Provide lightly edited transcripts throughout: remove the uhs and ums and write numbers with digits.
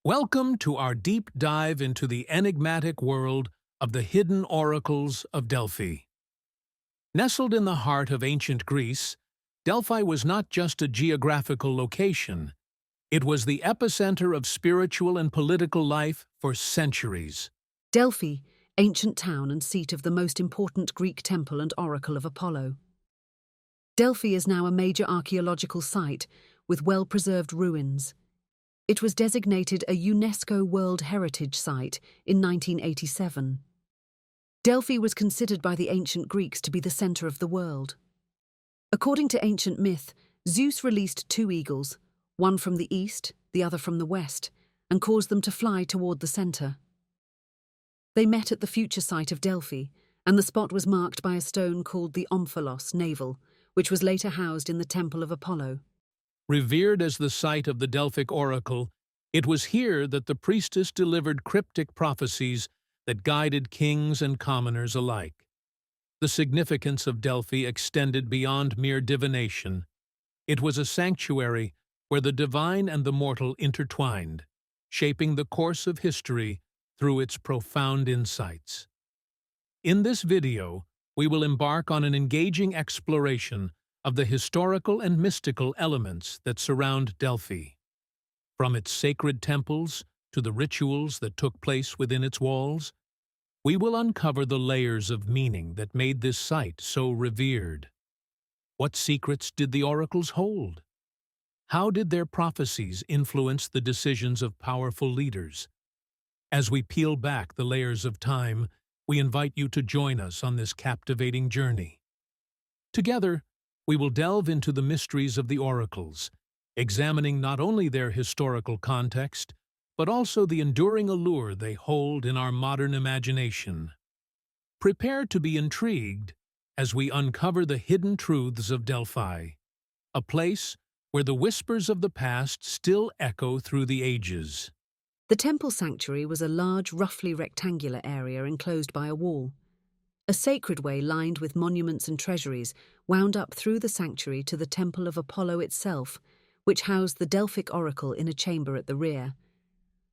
Welcome to our deep dive into the enigmatic world of the hidden oracles of Delphi. Nestled in the heart of ancient Greece, Delphi was not just a geographical location. It was the epicenter of spiritual and political life for centuries. Delphi, ancient town and seat of the most important Greek temple and oracle of Apollo. Delphi is now a major archaeological site with well-preserved ruins. It was designated a UNESCO World Heritage Site in 1987. Delphi was considered by the ancient Greeks to be the center of the world. According to ancient myth, Zeus released two eagles, one from the east, the other from the west, and caused them to fly toward the center. They met at the future site of Delphi, and the spot was marked by a stone called the Omphalos navel, which was later housed in the Temple of Apollo. Revered as the site of the Delphic oracle, it was here that the priestess delivered cryptic prophecies that guided kings and commoners alike. The significance of Delphi extended beyond mere divination. It was a sanctuary where the divine and the mortal intertwined, shaping the course of history through its profound insights. In this video, we will embark on an engaging exploration of the historical and mystical elements that surround Delphi. From its sacred temples to the rituals that took place within its walls, we will uncover the layers of meaning that made this site so revered. What secrets did the oracles hold? How did their prophecies influence the decisions of powerful leaders? As we peel back the layers of time, we invite you to join us on this captivating journey. Together, we will delve into the mysteries of the oracles, examining not only their historical context, but also the enduring allure they hold in our modern imagination. Prepare to be intrigued as we uncover the hidden truths of Delphi, a place where the whispers of the past still echo through the ages. The temple sanctuary was a large, roughly rectangular area enclosed by a wall. A sacred way lined with monuments and treasuries wound up through the sanctuary to the Temple of Apollo itself, which housed the Delphic oracle in a chamber at the rear.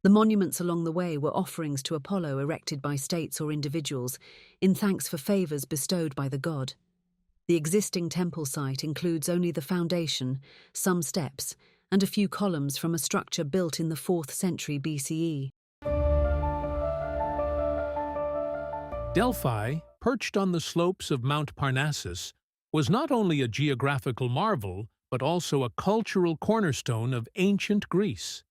The monuments along the way were offerings to Apollo erected by states or individuals in thanks for favors bestowed by the god. The existing temple site includes only the foundation, some steps, and a few columns from a structure built in the 4th century BCE. Delphi, perched on the slopes of Mount Parnassus, was not only a geographical marvel, but also a cultural cornerstone of ancient Greece.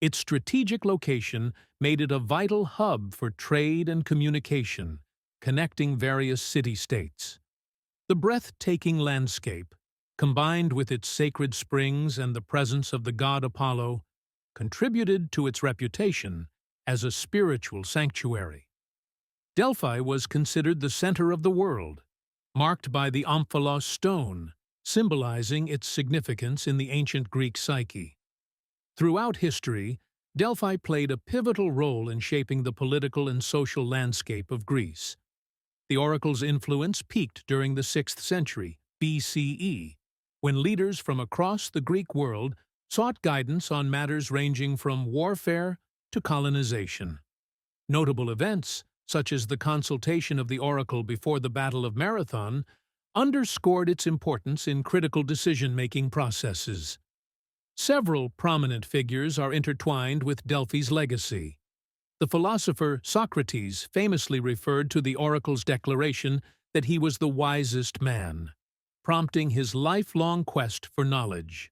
Its strategic location made it a vital hub for trade and communication, connecting various city-states. The breathtaking landscape, combined with its sacred springs and the presence of the god Apollo, contributed to its reputation as a spiritual sanctuary. Delphi was considered the center of the world, marked by the Omphalos stone, symbolizing its significance in the ancient Greek psyche. Throughout history, Delphi played a pivotal role in shaping the political and social landscape of Greece. The oracle's influence peaked during the 6th century BCE, when leaders from across the Greek world sought guidance on matters ranging from warfare to colonization. Notable events, such as the consultation of the oracle before the Battle of Marathon, underscored its importance in critical decision-making processes. Several prominent figures are intertwined with Delphi's legacy. The philosopher Socrates famously referred to the oracle's declaration that he was the wisest man, prompting his lifelong quest for knowledge.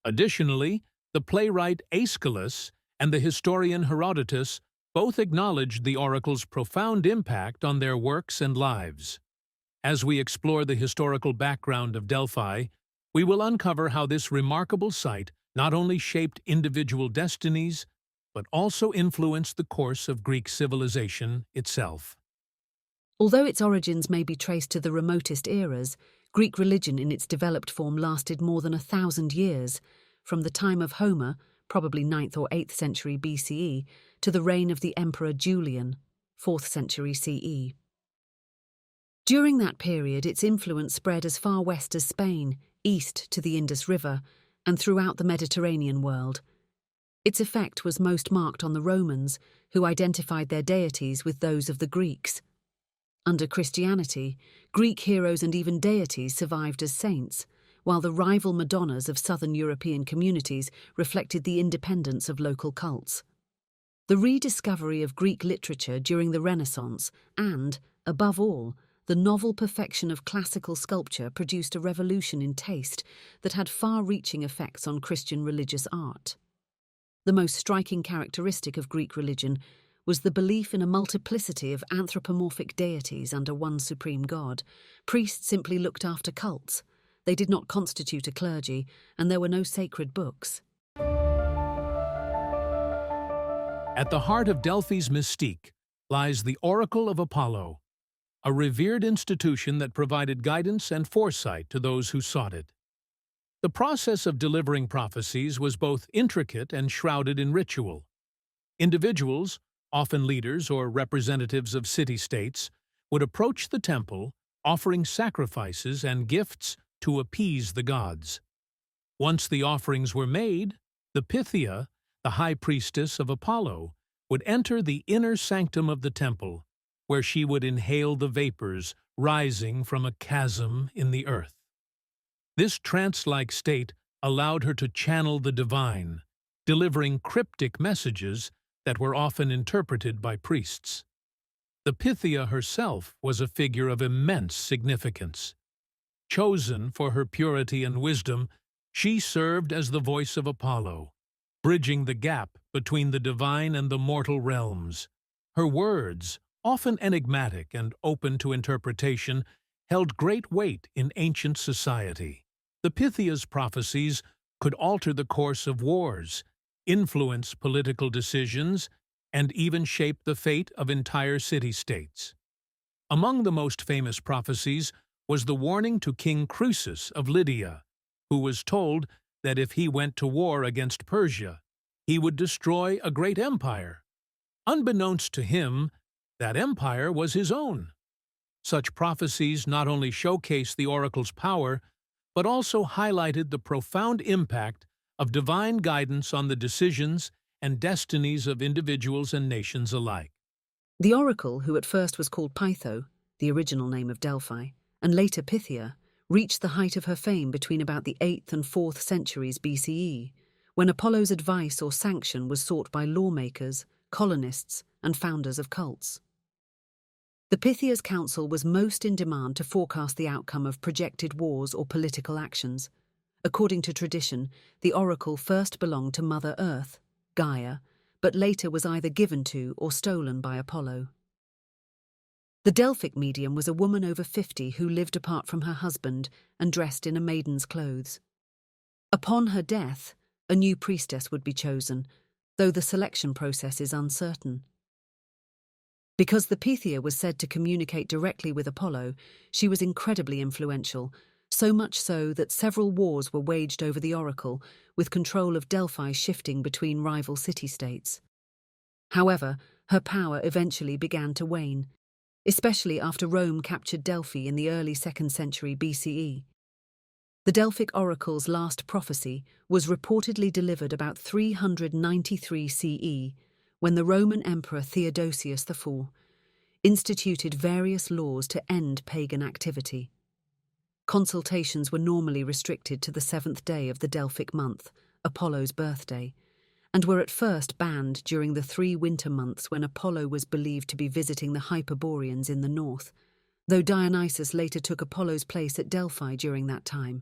Additionally, the playwright Aeschylus and the historian Herodotus both acknowledged the oracle's profound impact on their works and lives. As we explore the historical background of Delphi, we will uncover how this remarkable site not only shaped individual destinies, but also influenced the course of Greek civilization itself. Although its origins may be traced to the remotest eras, Greek religion in its developed form lasted more than 1,000 years, from the time of Homer, probably 9th or 8th century BCE, to the reign of the Emperor Julian, 4th century CE. During that period, its influence spread as far west as Spain, east to the Indus River, and throughout the Mediterranean world. Its effect was most marked on the Romans, who identified their deities with those of the Greeks. Under Christianity, Greek heroes and even deities survived as saints, while the rival Madonnas of southern European communities reflected the independence of local cults. The rediscovery of Greek literature during the Renaissance and, above all, the novel perfection of classical sculpture produced a revolution in taste that had far-reaching effects on Christian religious art. The most striking characteristic of Greek religion was the belief in a multiplicity of anthropomorphic deities under one supreme god. Priests simply looked after cults. They did not constitute a clergy, and there were no sacred books. At the heart of Delphi's mystique lies the Oracle of Apollo, a revered institution that provided guidance and foresight to those who sought it. The process of delivering prophecies was both intricate and shrouded in ritual. Individuals, often leaders or representatives of city-states, would approach the temple, offering sacrifices and gifts to appease the gods. Once the offerings were made, the Pythia, the high priestess of Apollo, would enter the inner sanctum of the temple, where she would inhale the vapors rising from a chasm in the earth. This trance-like state allowed her to channel the divine, delivering cryptic messages that were often interpreted by priests. The Pythia herself was a figure of immense significance. Chosen for her purity and wisdom, she served as the voice of Apollo, bridging the gap between the divine and the mortal realms. Her words, often enigmatic and open to interpretation, held great weight in ancient society. The Pythia's prophecies could alter the course of wars, influence political decisions, and even shape the fate of entire city-states. Among the most famous prophecies was the warning to King Croesus of Lydia, who was told that if he went to war against Persia, he would destroy a great empire. Unbeknownst to him, that empire was his own. Such prophecies not only showcased the oracle's power, but also highlighted the profound impact of divine guidance on the decisions and destinies of individuals and nations alike. The oracle, who at first was called Pytho, the original name of Delphi, and later Pythia, reached the height of her fame between about the 8th and 4th centuries BCE, when Apollo's advice or sanction was sought by lawmakers, colonists, and founders of cults. The Pythia's counsel was most in demand to forecast the outcome of projected wars or political actions. According to tradition, the oracle first belonged to Mother Earth, Gaia, but later was either given to or stolen by Apollo. The Delphic medium was a woman over 50 who lived apart from her husband and dressed in a maiden's clothes. Upon her death, a new priestess would be chosen, though the selection process is uncertain. Because the Pythia was said to communicate directly with Apollo, she was incredibly influential, so much so that several wars were waged over the oracle, with control of Delphi shifting between rival city-states. However, her power eventually began to wane, especially after Rome captured Delphi in the early 2nd century BCE. The Delphic oracle's last prophecy was reportedly delivered about 393 CE, when the Roman Emperor Theodosius IV instituted various laws to end pagan activity. Consultations were normally restricted to the 7th day of the Delphic month, Apollo's birthday, and were at first banned during the 3 winter months when Apollo was believed to be visiting the Hyperboreans in the north, though Dionysus later took Apollo's place at Delphi during that time.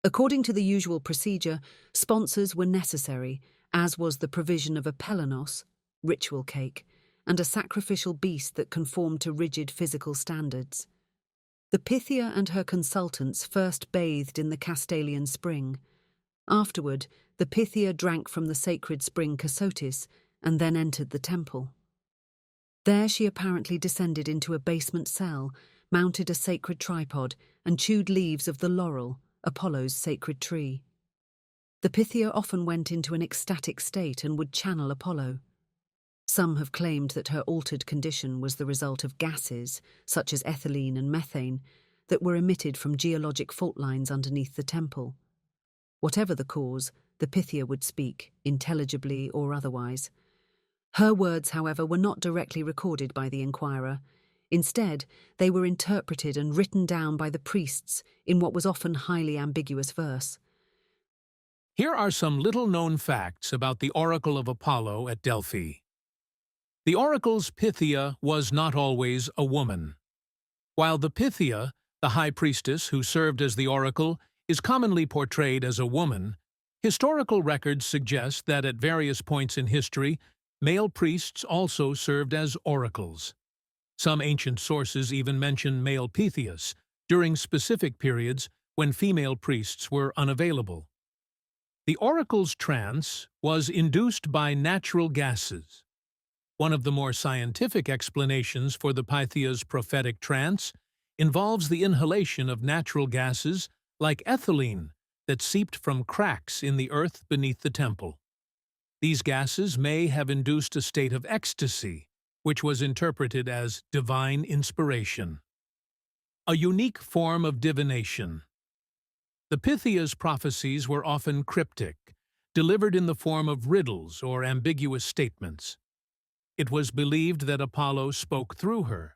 According to the usual procedure, sponsors were necessary, as was the provision of a pelanos, ritual cake, and a sacrificial beast that conformed to rigid physical standards. The Pythia and her consultants first bathed in the Castalian spring. Afterward, the Pythia drank from the sacred spring Cassotis and then entered the temple. There she apparently descended into a basement cell, mounted a sacred tripod, and chewed leaves of the laurel, Apollo's sacred tree. The Pythia often went into an ecstatic state and would channel Apollo. Some have claimed that her altered condition was the result of gases, such as ethylene and methane, that were emitted from geologic fault lines underneath the temple. Whatever the cause, the Pythia would speak, intelligibly or otherwise. Her words, however, were not directly recorded by the inquirer. Instead, they were interpreted and written down by the priests in what was often highly ambiguous verse. Here are some little-known facts about the Oracle of Apollo at Delphi. The oracle's Pythia was not always a woman. While the Pythia, the high priestess who served as the oracle, is commonly portrayed as a woman, historical records suggest that at various points in history, male priests also served as oracles. Some ancient sources even mention male Pythias during specific periods when female priests were unavailable. The oracle's trance was induced by natural gases. One of the more scientific explanations for the Pythia's prophetic trance involves the inhalation of natural gases like ethylene that seeped from cracks in the earth beneath the temple. These gases may have induced a state of ecstasy, which was interpreted as divine inspiration. A unique form of divination. The Pythia's prophecies were often cryptic, delivered in the form of riddles or ambiguous statements. It was believed that Apollo spoke through her,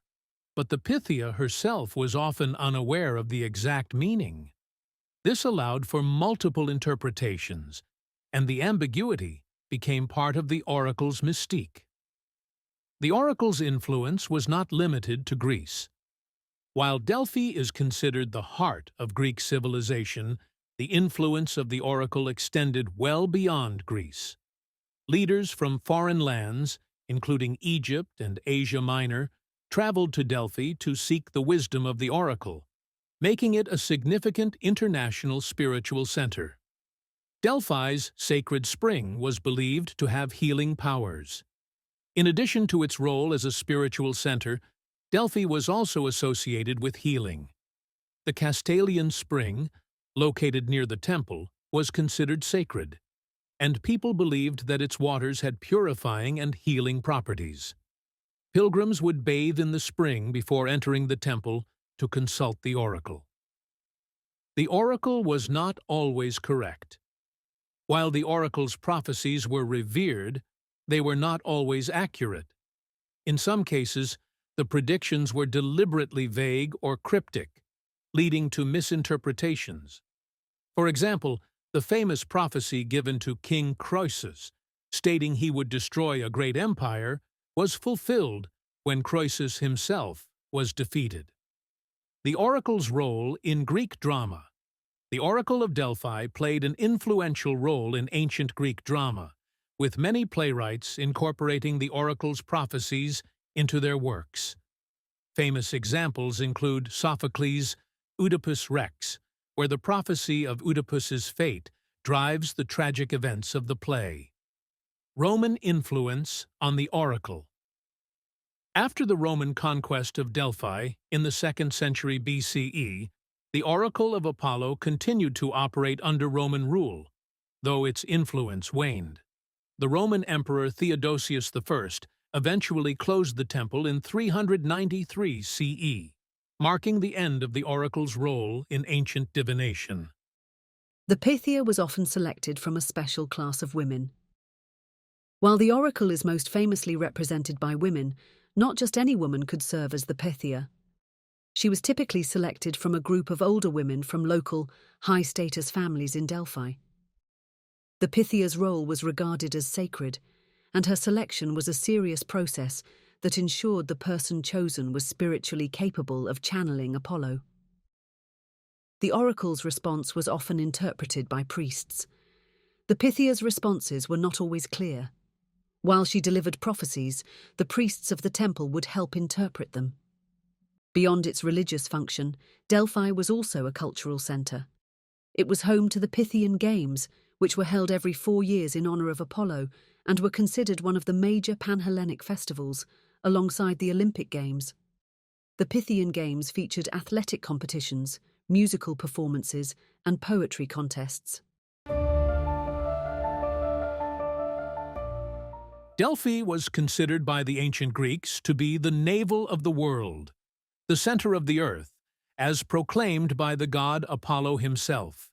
but the Pythia herself was often unaware of the exact meaning. This allowed for multiple interpretations, and the ambiguity became part of the oracle's mystique. The oracle's influence was not limited to Greece. While Delphi is considered the heart of Greek civilization, the influence of the oracle extended well beyond Greece. Leaders from foreign lands, including Egypt and Asia Minor, traveled to Delphi to seek the wisdom of the oracle, making it a significant international spiritual center. Delphi's sacred spring was believed to have healing powers. In addition to its role as a spiritual center, Delphi was also associated with healing. The Castalian spring, located near the temple, was considered sacred, and people believed that its waters had purifying and healing properties. Pilgrims would bathe in the spring before entering the temple to consult the oracle. The oracle was not always correct. While the oracle's prophecies were revered, they were not always accurate. In some cases, the predictions were deliberately vague or cryptic, leading to misinterpretations. For example, the famous prophecy given to King Croesus, stating he would destroy a great empire, was fulfilled when Croesus himself was defeated. The oracle's role in Greek drama. The Oracle of Delphi played an influential role in ancient Greek drama, with many playwrights incorporating the oracle's prophecies into their works. Famous examples include Sophocles' Oedipus Rex, where the prophecy of Oedipus's fate drives the tragic events of the play. Roman influence on the oracle. After the Roman conquest of Delphi in the 2nd century BCE, the Oracle of Apollo continued to operate under Roman rule, though its influence waned. The Roman Emperor Theodosius I eventually closed the temple in 393 CE, marking the end of the oracle's role in ancient divination. The Pythia was often selected from a special class of women. While the oracle is most famously represented by women, not just any woman could serve as the Pythia. She was typically selected from a group of older women from local, high-status families in Delphi. The Pythia's role was regarded as sacred, and her selection was a serious process that ensured the person chosen was spiritually capable of channeling Apollo. The oracle's response was often interpreted by priests. The Pythia's responses were not always clear. While she delivered prophecies, the priests of the temple would help interpret them. Beyond its religious function, Delphi was also a cultural center. It was home to the Pythian Games, which were held every 4 years in honor of Apollo and were considered one of the major Pan-Hellenic festivals, alongside the Olympic Games. The Pythian Games featured athletic competitions, musical performances, and poetry contests. Delphi was considered by the ancient Greeks to be the navel of the world, the center of the earth, as proclaimed by the god Apollo himself.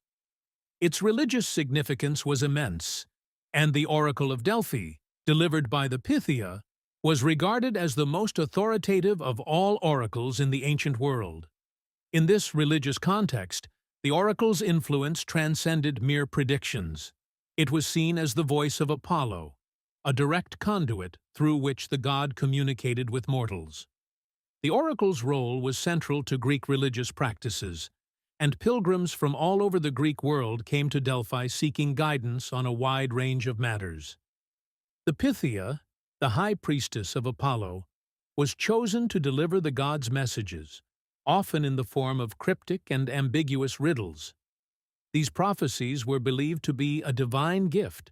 Its religious significance was immense, and the Oracle of Delphi, delivered by the Pythia, was regarded as the most authoritative of all oracles in the ancient world. In this religious context, the oracle's influence transcended mere predictions. It was seen as the voice of Apollo, a direct conduit through which the god communicated with mortals. The oracle's role was central to Greek religious practices, and pilgrims from all over the Greek world came to Delphi seeking guidance on a wide range of matters. The Pythia, the high priestess of Apollo, was chosen to deliver the god's messages, often in the form of cryptic and ambiguous riddles. These prophecies were believed to be a divine gift,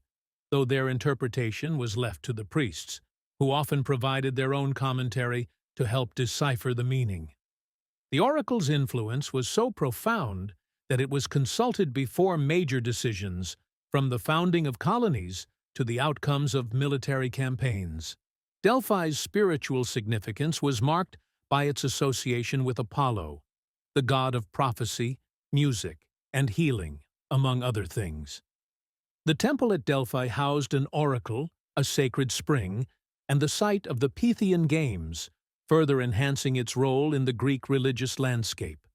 though their interpretation was left to the priests, who often provided their own commentary to help decipher the meaning. The oracle's influence was so profound that it was consulted before major decisions, from the founding of colonies to the outcomes of military campaigns. Delphi's spiritual significance was marked by its association with Apollo, the god of prophecy, music, and healing, among other things. The temple at Delphi housed an oracle, a sacred spring, and the site of the Pythian Games, further enhancing its role in the Greek religious landscape.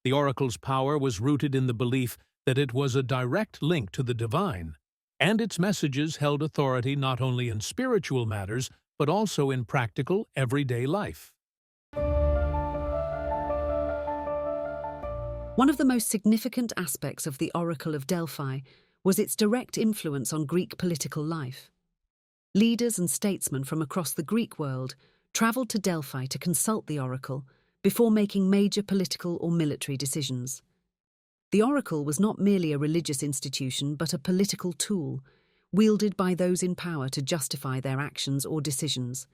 The oracle's power was rooted in the belief that it was a direct link to the divine, and its messages held authority not only in spiritual matters but also in practical, everyday life. One of the most significant aspects of the Oracle of Delphi was its direct influence on Greek political life. Leaders and statesmen from across the Greek world travelled to Delphi to consult the oracle before making major political or military decisions. The oracle was not merely a religious institution but a political tool, wielded by those in power to justify their actions or decisions.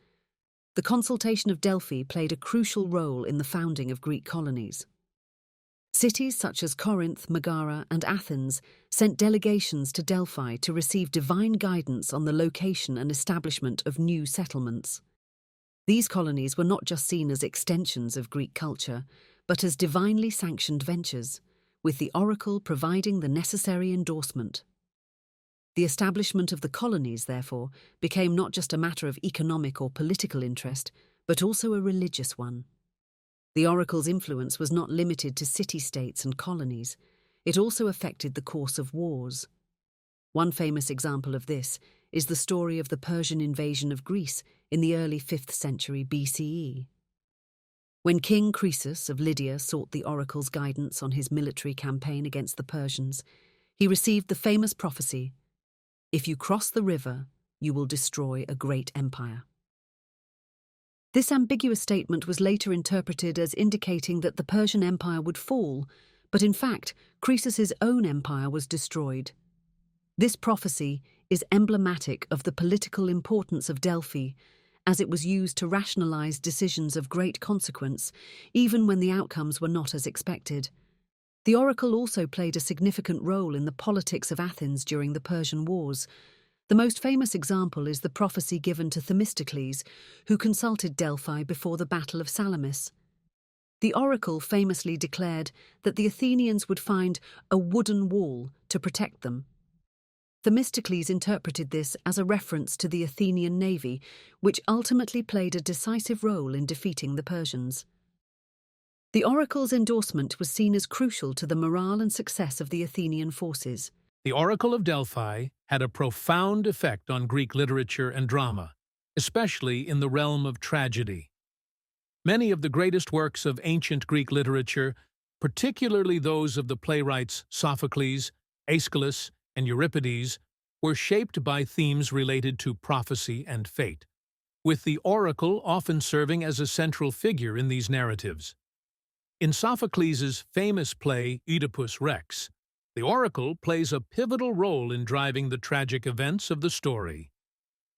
The consultation of Delphi played a crucial role in the founding of Greek colonies. Cities such as Corinth, Megara, and Athens sent delegations to Delphi to receive divine guidance on the location and establishment of new settlements. These colonies were not just seen as extensions of Greek culture, but as divinely sanctioned ventures, with the oracle providing the necessary endorsement. The establishment of the colonies, therefore, became not just a matter of economic or political interest, but also a religious one. The oracle's influence was not limited to city-states and colonies. It also affected the course of wars. One famous example of this is the story of the Persian invasion of Greece in the early 5th century BCE. When King Croesus of Lydia sought the oracle's guidance on his military campaign against the Persians, he received the famous prophecy, "If you cross the river, you will destroy a great empire." This ambiguous statement was later interpreted as indicating that the Persian Empire would fall, but in fact, Croesus's own empire was destroyed. This prophecy is emblematic of the political importance of Delphi, as it was used to rationalize decisions of great consequence, even when the outcomes were not as expected. The oracle also played a significant role in the politics of Athens during the Persian Wars. The most famous example is the prophecy given to Themistocles, who consulted Delphi before the Battle of Salamis. The oracle famously declared that the Athenians would find a wooden wall to protect them. Themistocles interpreted this as a reference to the Athenian navy, which ultimately played a decisive role in defeating the Persians. The oracle's endorsement was seen as crucial to the morale and success of the Athenian forces. The Oracle of Delphi had a profound effect on Greek literature and drama, especially in the realm of tragedy. Many of the greatest works of ancient Greek literature, particularly those of the playwrights Sophocles, Aeschylus, and Euripides, were shaped by themes related to prophecy and fate, with the oracle often serving as a central figure in these narratives. In Sophocles' famous play Oedipus Rex, the oracle plays a pivotal role in driving the tragic events of the story.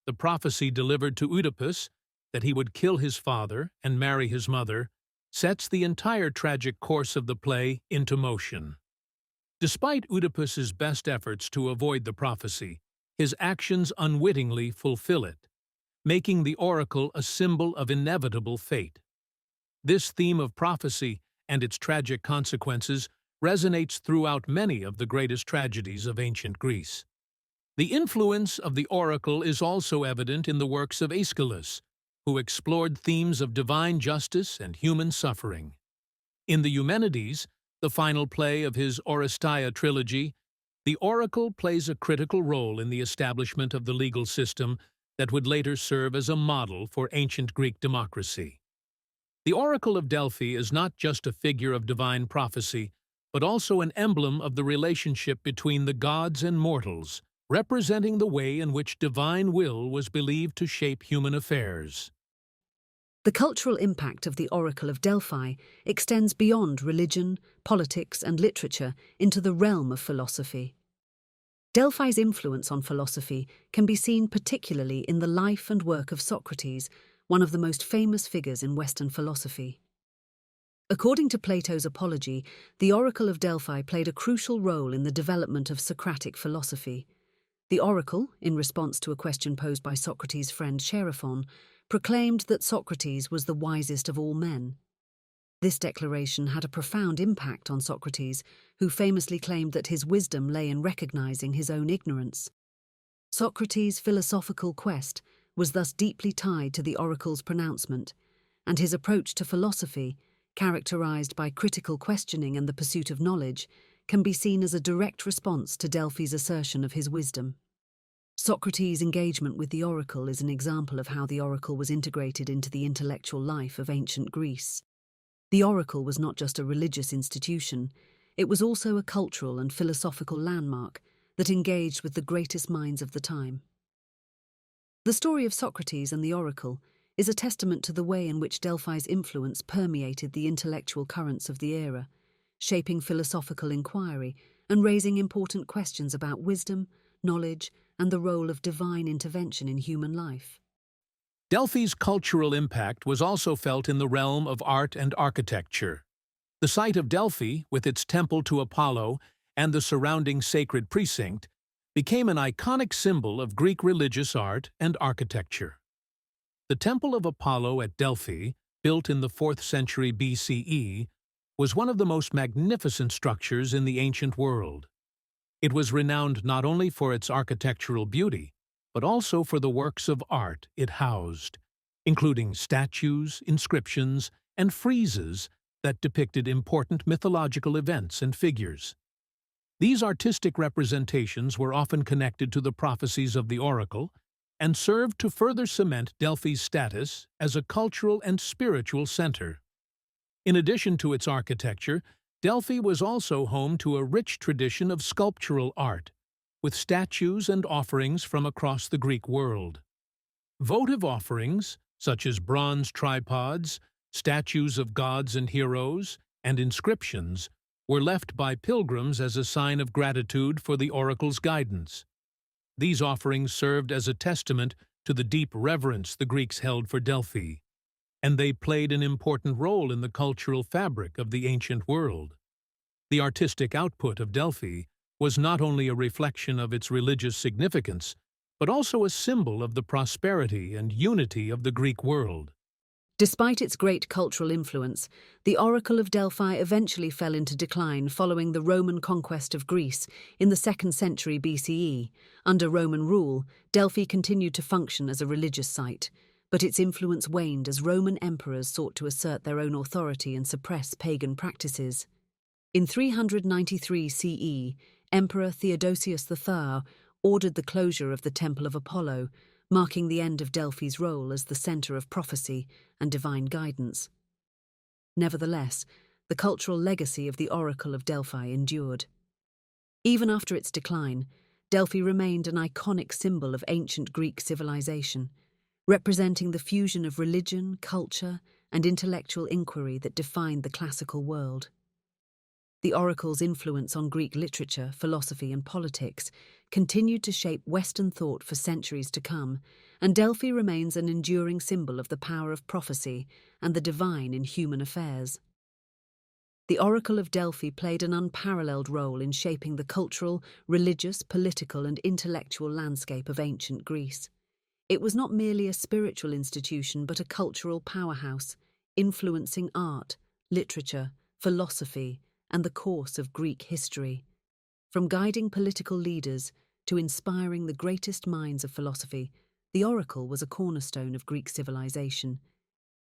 The prophecy delivered to Oedipus, that he would kill his father and marry his mother, sets the entire tragic course of the play into motion. Despite Oedipus's best efforts to avoid the prophecy, his actions unwittingly fulfill it, making the oracle a symbol of inevitable fate. This theme of prophecy and its tragic consequences resonates throughout many of the greatest tragedies of ancient Greece. The influence of the oracle is also evident in the works of Aeschylus, who explored themes of divine justice and human suffering. In the Eumenides, the final play of his Oresteia trilogy, the oracle plays a critical role in the establishment of the legal system that would later serve as a model for ancient Greek democracy. The Oracle of Delphi is not just a figure of divine prophecy, but also an emblem of the relationship between the gods and mortals, representing the way in which divine will was believed to shape human affairs. The cultural impact of the Oracle of Delphi extends beyond religion, politics, and literature into the realm of philosophy. Delphi's influence on philosophy can be seen particularly in the life and work of Socrates, one of the most famous figures in Western philosophy. According to Plato's Apology, the Oracle of Delphi played a crucial role in the development of Socratic philosophy. The oracle, in response to a question posed by Socrates' friend Chaerephon, proclaimed that Socrates was the wisest of all men. This declaration had a profound impact on Socrates, who famously claimed that his wisdom lay in recognizing his own ignorance. Socrates' philosophical quest was thus deeply tied to the oracle's pronouncement, and his approach to philosophy, characterized by critical questioning and the pursuit of knowledge, can be seen as a direct response to Delphi's assertion of his wisdom. Socrates' engagement with the oracle is an example of how the oracle was integrated into the intellectual life of ancient Greece. The oracle was not just a religious institution, it was also a cultural and philosophical landmark that engaged with the greatest minds of the time. The story of Socrates and the oracle is a testament to the way in which Delphi's influence permeated the intellectual currents of the era, shaping philosophical inquiry and raising important questions about wisdom, knowledge, and the role of divine intervention in human life. Delphi's cultural impact was also felt in the realm of art and architecture. The site of Delphi, with its temple to Apollo and the surrounding sacred precinct, became an iconic symbol of Greek religious art and architecture. The Temple of Apollo at Delphi, built in the 4th century BCE, was one of the most magnificent structures in the ancient world. It was renowned not only for its architectural beauty, but also for the works of art it housed, including statues, inscriptions, and friezes that depicted important mythological events and figures. These artistic representations were often connected to the prophecies of the oracle and served to further cement Delphi's status as a cultural and spiritual center. In addition to its architecture, Delphi was also home to a rich tradition of sculptural art, with statues and offerings from across the Greek world. Votive offerings, such as bronze tripods, statues of gods and heroes, and inscriptions, were left by pilgrims as a sign of gratitude for the oracle's guidance. These offerings served as a testament to the deep reverence the Greeks held for Delphi, and they played an important role in the cultural fabric of the ancient world. The artistic output of Delphi was not only a reflection of its religious significance, but also a symbol of the prosperity and unity of the Greek world. Despite its great cultural influence, the Oracle of Delphi eventually fell into decline following the Roman conquest of Greece in the 2nd century BCE. Under Roman rule, Delphi continued to function as a religious site, but its influence waned as Roman emperors sought to assert their own authority and suppress pagan practices. In 393 CE, Emperor Theodosius III ordered the closure of the Temple of Apollo, marking the end of Delphi's role as the center of prophecy and divine guidance. Nevertheless, the cultural legacy of the Oracle of Delphi endured. Even after its decline, Delphi remained an iconic symbol of ancient Greek civilization, representing the fusion of religion, culture, and intellectual inquiry that defined the classical world. The oracle's influence on Greek literature, philosophy, and politics continued to shape Western thought for centuries to come, and Delphi remains an enduring symbol of the power of prophecy and the divine in human affairs. The Oracle of Delphi played an unparalleled role in shaping the cultural, religious, political, and intellectual landscape of ancient Greece. It was not merely a spiritual institution but a cultural powerhouse, influencing art, literature, philosophy, and the course of Greek history. From guiding political leaders to inspiring the greatest minds of philosophy, the oracle was a cornerstone of Greek civilization.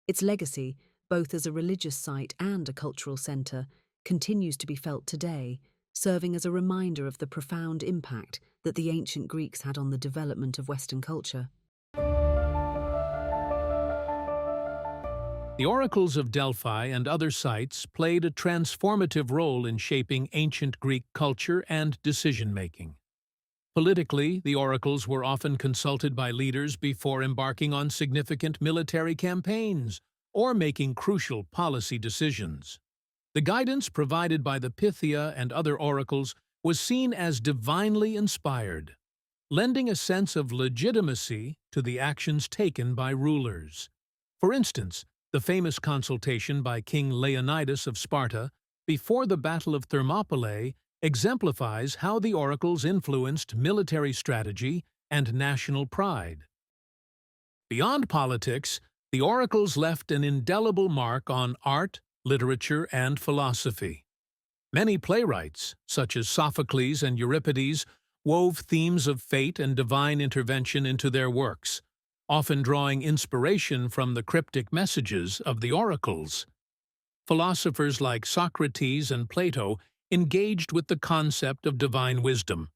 Its legacy, both as a religious site and a cultural centre, continues to be felt today, serving as a reminder of the profound impact that the ancient Greeks had on the development of Western culture. The oracles of Delphi and other sites played a transformative role in shaping ancient Greek culture and decision-making. Politically, the oracles were often consulted by leaders before embarking on significant military campaigns or making crucial policy decisions. The guidance provided by the Pythia and other oracles was seen as divinely inspired, lending a sense of legitimacy to the actions taken by rulers. For instance, the famous consultation by King Leonidas of Sparta before the Battle of Thermopylae exemplifies how the oracles influenced military strategy and national pride. Beyond politics, the oracles left an indelible mark on art, literature, and philosophy. Many playwrights, such as Sophocles and Euripides, wove themes of fate and divine intervention into their works, often drawing inspiration from the cryptic messages of the oracles. Philosophers like Socrates and Plato engaged with the concept of divine wisdom,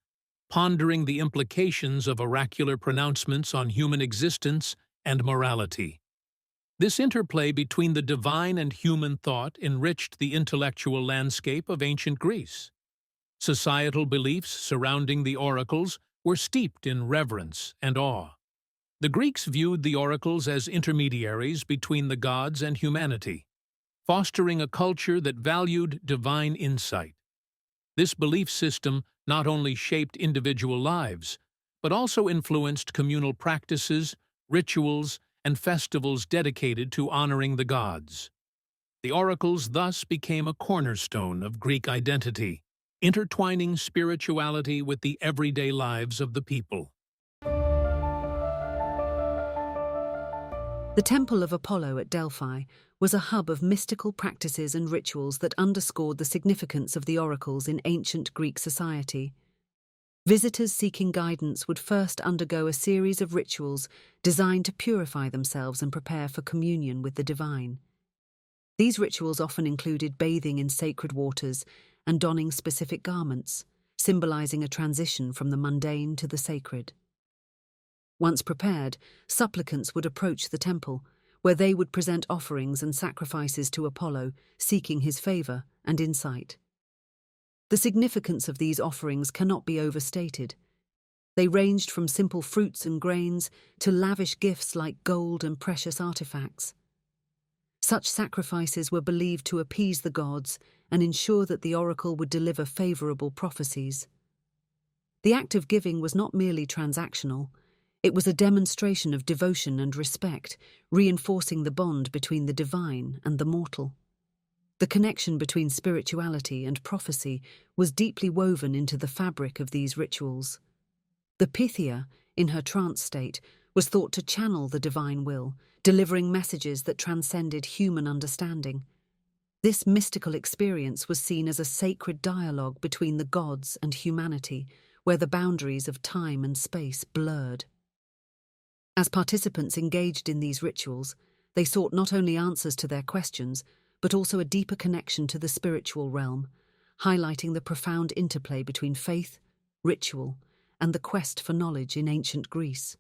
pondering the implications of oracular pronouncements on human existence and morality. This interplay between the divine and human thought enriched the intellectual landscape of ancient Greece. Societal beliefs surrounding the oracles were steeped in reverence and awe. The Greeks viewed the oracles as intermediaries between the gods and humanity, fostering a culture that valued divine insight. This belief system not only shaped individual lives, but also influenced communal practices, rituals, and festivals dedicated to honoring the gods. The oracles thus became a cornerstone of Greek identity, intertwining spirituality with the everyday lives of the people. The Temple of Apollo at Delphi was a hub of mystical practices and rituals that underscored the significance of the oracles in ancient Greek society. Visitors seeking guidance would first undergo a series of rituals designed to purify themselves and prepare for communion with the divine. These rituals often included bathing in sacred waters and donning specific garments, symbolizing a transition from the mundane to the sacred. Once prepared, supplicants would approach the temple, where they would present offerings and sacrifices to Apollo, seeking his favor and insight. The significance of these offerings cannot be overstated. They ranged from simple fruits and grains to lavish gifts like gold and precious artifacts. Such sacrifices were believed to appease the gods and ensure that the oracle would deliver favorable prophecies. The act of giving was not merely transactional. It was a demonstration of devotion and respect, reinforcing the bond between the divine and the mortal. The connection between spirituality and prophecy was deeply woven into the fabric of these rituals. The Pythia, in her trance state, was thought to channel the divine will, delivering messages that transcended human understanding. This mystical experience was seen as a sacred dialogue between the gods and humanity, where the boundaries of time and space blurred. As participants engaged in these rituals, they sought not only answers to their questions, but also a deeper connection to the spiritual realm, highlighting the profound interplay between faith, ritual, and the quest for knowledge in ancient Greece.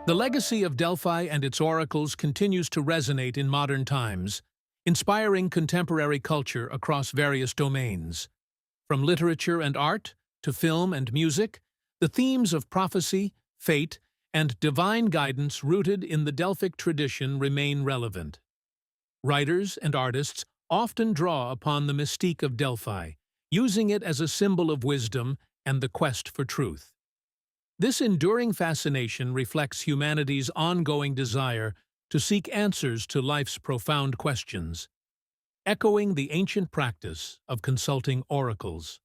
The legacy of Delphi and its oracles continues to resonate in modern times, inspiring contemporary culture across various domains. From literature and art to film and music, the themes of prophecy, fate, and divine guidance rooted in the Delphic tradition remain relevant. Writers and artists often draw upon the mystique of Delphi, using it as a symbol of wisdom and the quest for truth. This enduring fascination reflects humanity's ongoing desire to seek answers to life's profound questions, echoing the ancient practice of consulting oracles.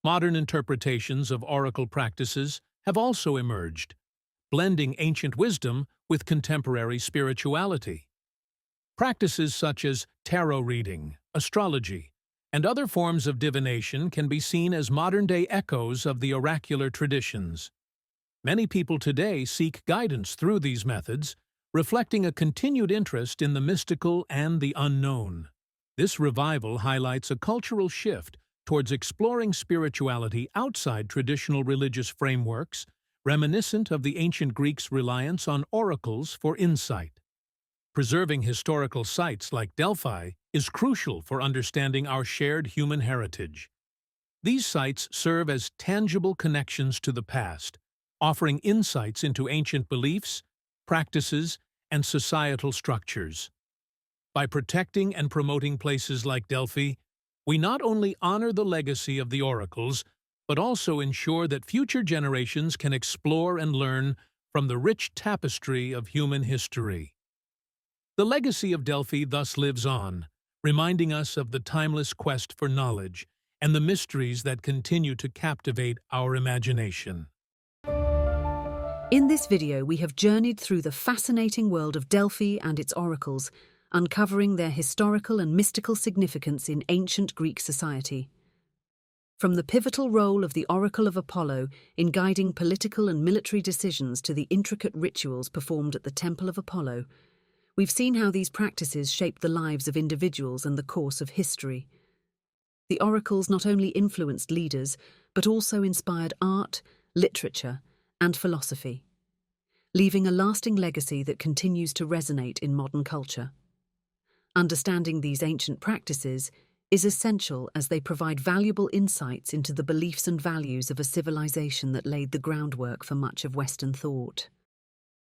Modern interpretations of oracle practices have also emerged, blending ancient wisdom with contemporary spirituality. Practices such as tarot reading, astrology, and other forms of divination can be seen as modern-day echoes of the oracular traditions. Many people today seek guidance through these methods, reflecting a continued interest in the mystical and the unknown. This revival highlights a cultural shift towards exploring spirituality outside traditional religious frameworks, reminiscent of the ancient Greeks' reliance on oracles for insight. Preserving historical sites like Delphi is crucial for understanding our shared human heritage. These sites serve as tangible connections to the past, offering insights into ancient beliefs, practices, and societal structures. By protecting and promoting places like Delphi, we not only honor the legacy of the oracles, but also ensure that future generations can explore and learn from the rich tapestry of human history. The legacy of Delphi thus lives on, reminding us of the timeless quest for knowledge and the mysteries that continue to captivate our imagination. In this video, we have journeyed through the fascinating world of Delphi and its oracles, uncovering their historical and mystical significance in ancient Greek society. From the pivotal role of the Oracle of Apollo in guiding political and military decisions to the intricate rituals performed at the Temple of Apollo, we've seen how these practices shaped the lives of individuals and the course of history. The oracles not only influenced leaders, but also inspired art, literature, and philosophy, leaving a lasting legacy that continues to resonate in modern culture. Understanding these ancient practices is essential as they provide valuable insights into the beliefs and values of a civilization that laid the groundwork for much of Western thought.